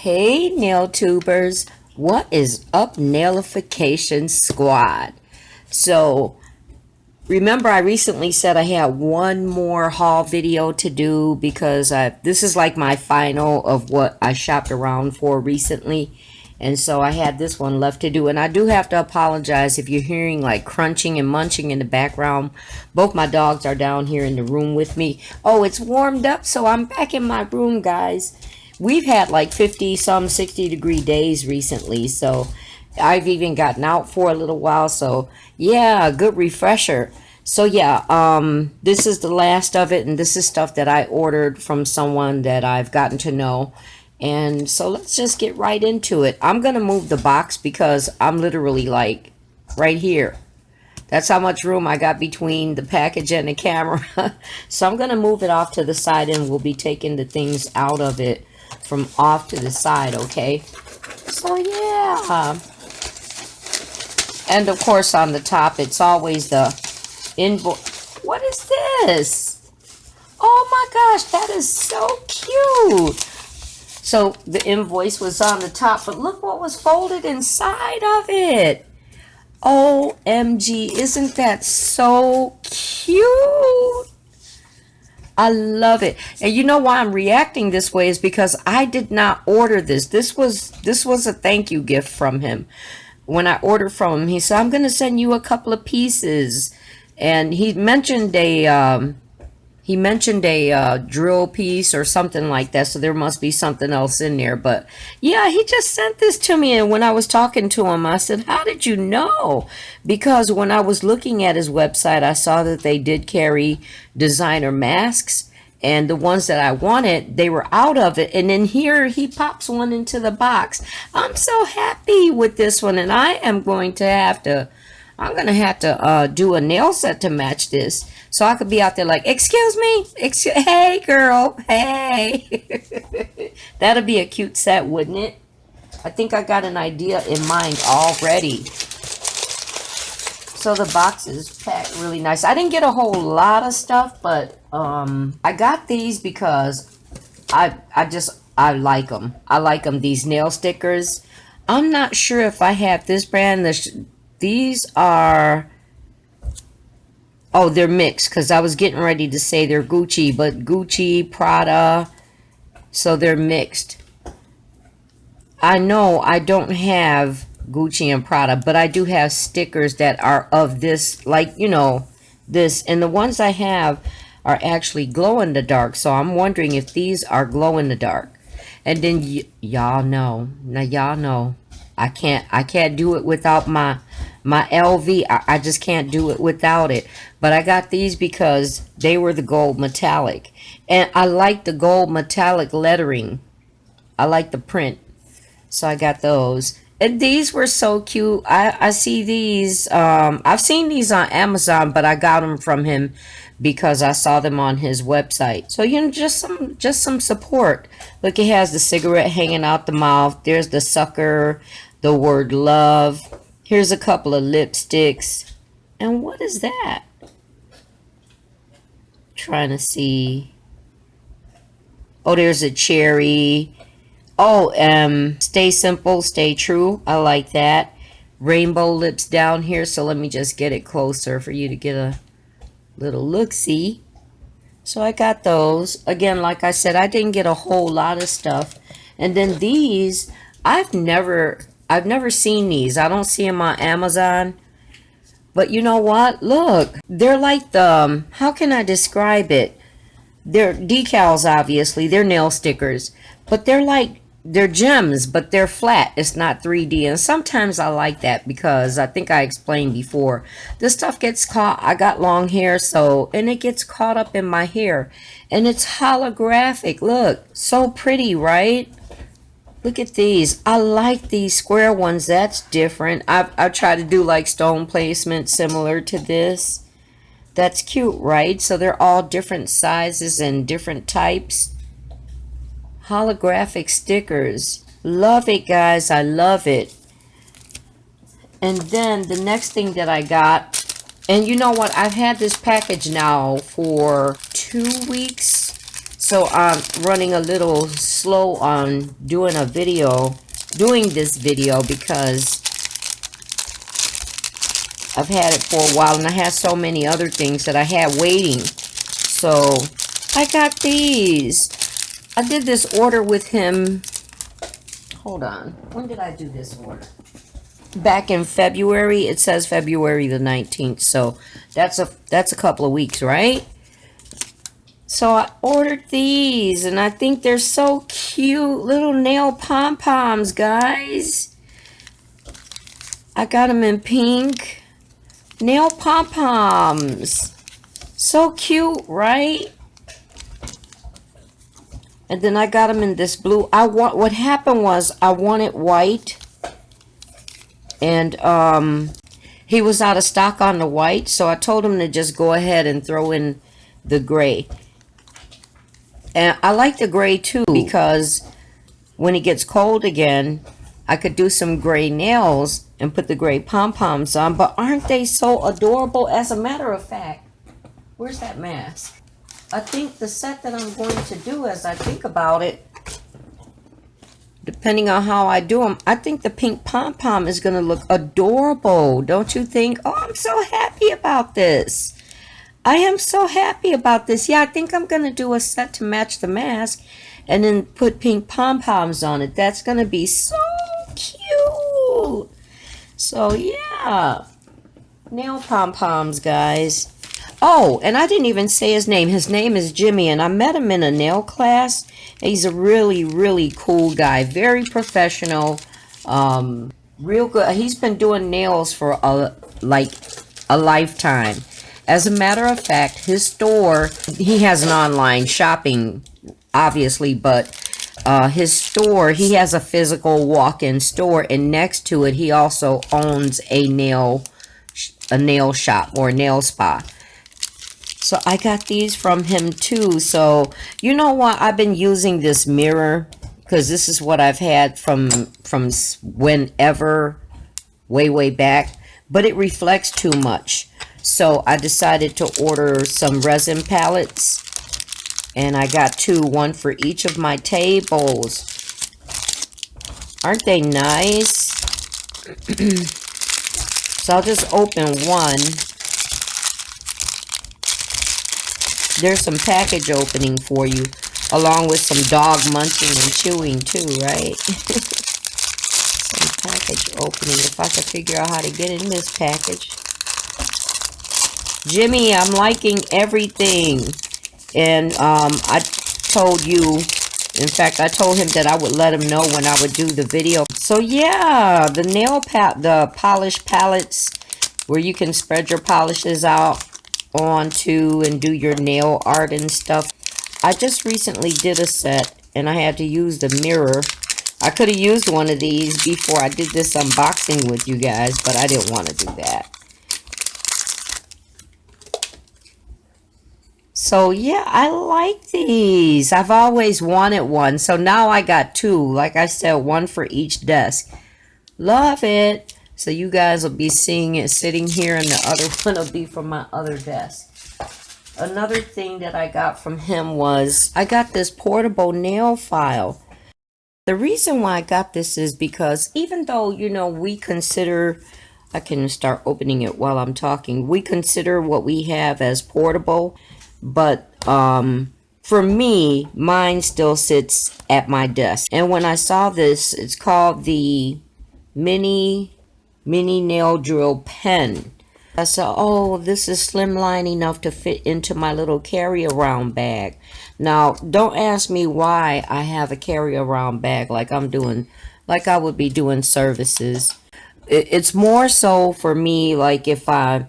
Hey nail tubers, what is up, Nailification Squad? So remember I recently said I had one more haul video to do because this is like my final of what I shopped around for recently, and so I had this one left to do. And I do have to apologize if you're hearing like crunching and munching in the background. Both my dogs are down here in the room with me. Oh, it's warmed up, so I'm back in my room, guys. We've had like 50 some 60-degree days recently, so I've even gotten out for a little while. So yeah, good refresher. So yeah, this is the last of it, and this is stuff that I ordered from someone that I've gotten to know. And so let's just get right into it. I'm gonna move the box because I'm literally like right here. That's how much room I got between the package and the camera. So I'm gonna move it off to the side, and we'll be taking the things out of it from off to the side, okay? So yeah, and of course on the top it's always the invoice. What is this? Oh my gosh, that is so cute. So the invoice was on the top, but look what was folded inside of it. OMG, isn't that so cute? I love it. And you know why I'm reacting this way is because I did not order this. This was a thank you gift from him. When I ordered from him, he said, I'm going to send you a couple of pieces. And he mentioned a drill piece or something like that, so there must be something else in there. But yeah, he just sent this to me, and when I was talking to him, I said, how did you know? Because when I was looking at his website, I saw that they did carry designer masks, and the ones that I wanted, they were out of it. And then here he pops one into the box. I'm so happy with this one, and I'm going to have to do a nail set to match this, so I could be out there like, excuse me, hey girl, hey. That'll be a cute set, wouldn't it? I think I got an idea in mind already. So the box is packed really nice. I didn't get a whole lot of stuff, but I got these because I like them. I like them, these nail stickers. I'm not sure if I have this brand. These are, oh, they're mixed, because I was getting ready to say they're Gucci, but Gucci, Prada, so they're mixed. I know I don't have Gucci and Prada, but I do have stickers that are of this, like, you know, this. And the ones I have are actually glow in the dark, so I'm wondering if these are glow in the dark. And then y'all know, now y'all know, I can't do it without my LV. I just can't do it without it. But I got these because they were the gold metallic, and I like the gold metallic lettering. I like the print, so I got those. And these were so cute. I see these. I've seen these on Amazon, but I got them from him because I saw them on his website. So, you know, just some support. Look, it has the cigarette hanging out the mouth. There's the sucker, the word love. Here's a couple of lipsticks. And what is that? Trying to see. Oh, there's a cherry. Oh, stay simple, stay true. I like that. Rainbow lips down here. So let me just get it closer for you to get a little look-see. So I got those. Again, like I said, I didn't get a whole lot of stuff. And then these, I've never seen these. I don't see them on Amazon. But you know what? Look, they're like the, how can I describe it? They're decals, obviously. They're nail stickers. But they're like, they're gems, but they're flat. It's not 3D. And sometimes I like that because I think I explained before, this stuff gets caught. I got long hair, so, and it gets caught up in my hair. And it's holographic. Look, so pretty, right? Look at these. I like these square ones. That's different. I try to do like stone placement similar to this. That's cute, right? So they're all different sizes and different types. Holographic stickers. Love it, guys. I love it. And then the next thing that I got, and you know what? I've had this package now for 2 weeks. So So I'm running a little slow on doing this video because I've had it for a while and I had so many other things that I had waiting. So I got these. I did this order with him. Hold on. When did I do this order? Back in February. It says February the 19th. So that's a couple of weeks, right? So I ordered these and I think they're so cute. Little nail pom-poms, guys. I got them in pink. Nail pom-poms. So cute, right? And then I got them in this blue. What happened was I wanted white. And he was out of stock on the white. So I told him to just go ahead and throw in the gray. And I like the gray too because when it gets cold again, I could do some gray nails and put the gray pom-poms on. But aren't they so adorable? As a matter of fact, where's that mask? I think the set that I'm going to do, as I think about it, depending on how I do them, I think the pink pom-pom is going to look adorable. Don't you think? Oh, I'm so happy about this. I am so happy about this. Yeah, I think I'm going to do a set to match the mask and then put pink pom-poms on it. That's going to be so cute. So, yeah. Nail pom-poms, guys. Oh, and I didn't even say his name. His name is Jimmy, and I met him in a nail class. He's a really, really cool guy. Very professional. Real good. He's been doing nails for a lifetime. As a matter of fact, his store, he has an online shopping, obviously, but his store, he has a physical walk-in store, and next to it, he also owns a nail shop or a nail spa. So I got these from him too. So you know what? I've been using this mirror because this is what I've had from whenever, way back, but it reflects too much. So I decided to order some resin palettes, and I got two, one for each of my tables. Aren't they nice? So I'll just open one. There's some package opening for you, along with some dog munching and chewing too, right? Some package opening. If I could figure out how to get in this package. Jimmy, I'm liking everything. And I told you, in fact, I told him that I would let him know when I would do the video. So yeah, the polish palettes where you can spread your polishes out onto and do your nail art and stuff. I just recently did a set and I had to use the mirror. I could have used one of these before I did this unboxing with you guys, but I didn't want to do that. So yeah, I like these. I've always wanted one. So now I got two. Like I said, one for each desk. Love it. So you guys will be seeing it sitting here, and the other one will be from my other desk. Another thing that I got from him was I got this portable nail file. The reason why I got this is because even though, you know, we consider, I can start opening it while I'm talking, we consider what we have as portable. But for me, mine still sits at my desk. And when I saw this, it's called the mini nail drill pen. I said, oh, this is slimline enough to fit into my little carry-around bag. Now, don't ask me why I have a carry-around bag like I'm doing, like I would be doing services. It's more so for me, like if I'm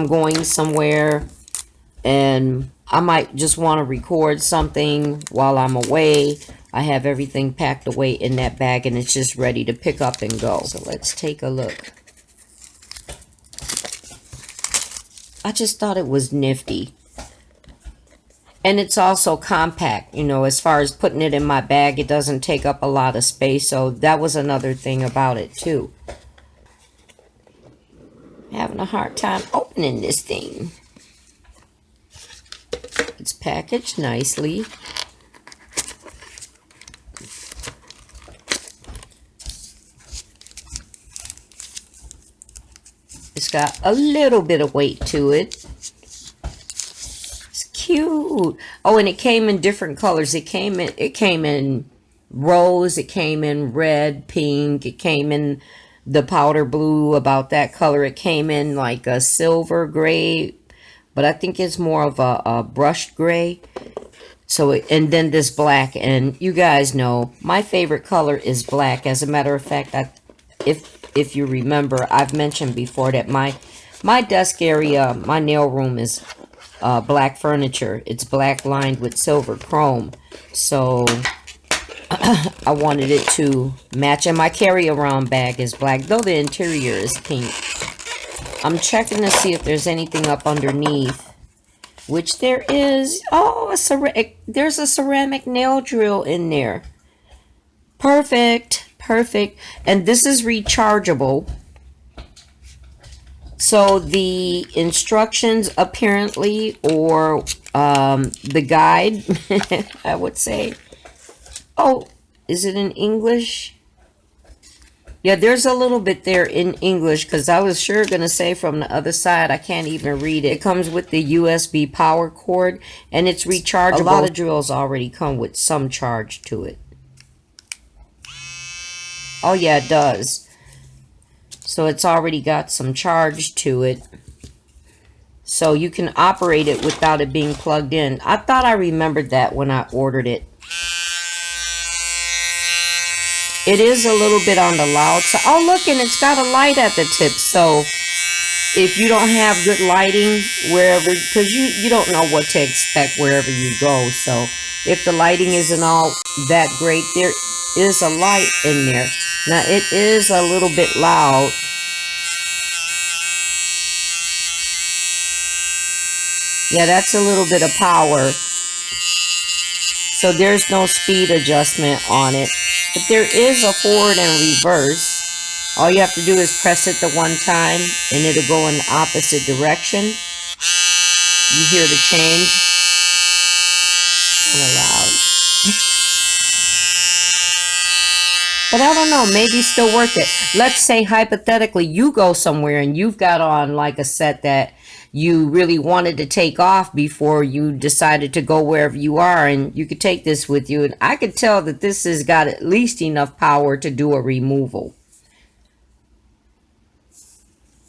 going somewhere and I might just want to record something while I'm away. I have everything packed away in that bag and it's just ready to pick up and go. So let's take a look. I just thought it was nifty. And it's also compact, you know, as far as putting it in my bag, it doesn't take up a lot of space. So that was another thing about it too. Having a hard time opening this thing. It's packaged nicely. It's got a little bit of weight to it. It's cute. Oh, and it came in different colors. It came in rose, it came in red, pink, it came in the powder blue, about that color. It came in like a silver gray, but I think it's more of a brushed gray. So, and then this black, and you guys know my favorite color is black. As a matter of fact, if you remember, I've mentioned before that my desk area, my nail room is black furniture. It's black lined with silver chrome. So I wanted it to match, and my carry-around bag is black, though the interior is pink. I'm checking to see if there's anything up underneath, which there is. Oh, there's a ceramic nail drill in there. Perfect, perfect. And this is rechargeable. So the instructions apparently, or the guide, I would say. Oh, is it in English? Yeah, there's a little bit there in English, because I was sure going to say from the other side, I can't even read it. It comes with the USB power cord, and it's rechargeable. A lot of drills already come with some charge to it. Oh yeah, it does. So it's already got some charge to it. So you can operate it without it being plugged in. I thought I remembered that when I ordered it. It is a little bit on the loud side. Oh, look, and it's got a light at the tip. So if you don't have good lighting wherever, because you don't know what to expect wherever you go. So if the lighting isn't all that great, there is a light in there. Now, it is a little bit loud. Yeah, that's a little bit of power. So there's no speed adjustment on it. But there is a forward and reverse. All you have to do is press it the one time, and it'll go in the opposite direction. You hear the change. Kind of loud. But I don't know, maybe still worth it. Let's say hypothetically you go somewhere and you've got on like a set that you really wanted to take off before you decided to go wherever you are, and you could take this with you. And I could tell that this has got at least enough power to do a removal.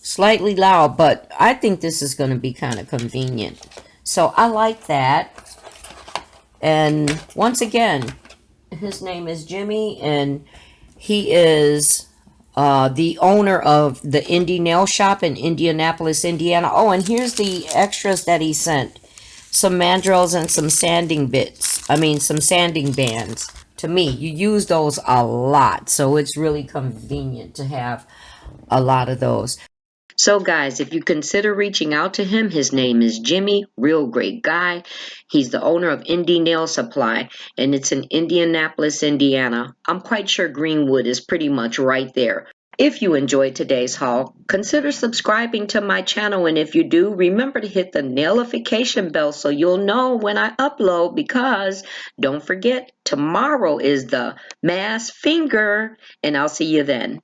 Slightly loud, but I think this is going to be kind of convenient. So I like that. And once again, his name is Jimmy, and he is the owner of the Indy Nail Shop in Indianapolis, Indiana. Oh, and here's the extras that he sent. Some mandrels and some sanding bits. I mean, some sanding bands. To me, you use those a lot, so it's really convenient to have a lot of those. So guys, if you consider reaching out to him, his name is Jimmy, real great guy. He's the owner of Indy Nail Supply, and it's in Indianapolis, Indiana. I'm quite sure Greenwood is pretty much right there. If you enjoyed today's haul, consider subscribing to my channel, and if you do, remember to hit the nailification bell so you'll know when I upload, because don't forget, tomorrow is the mass finger, and I'll see you then.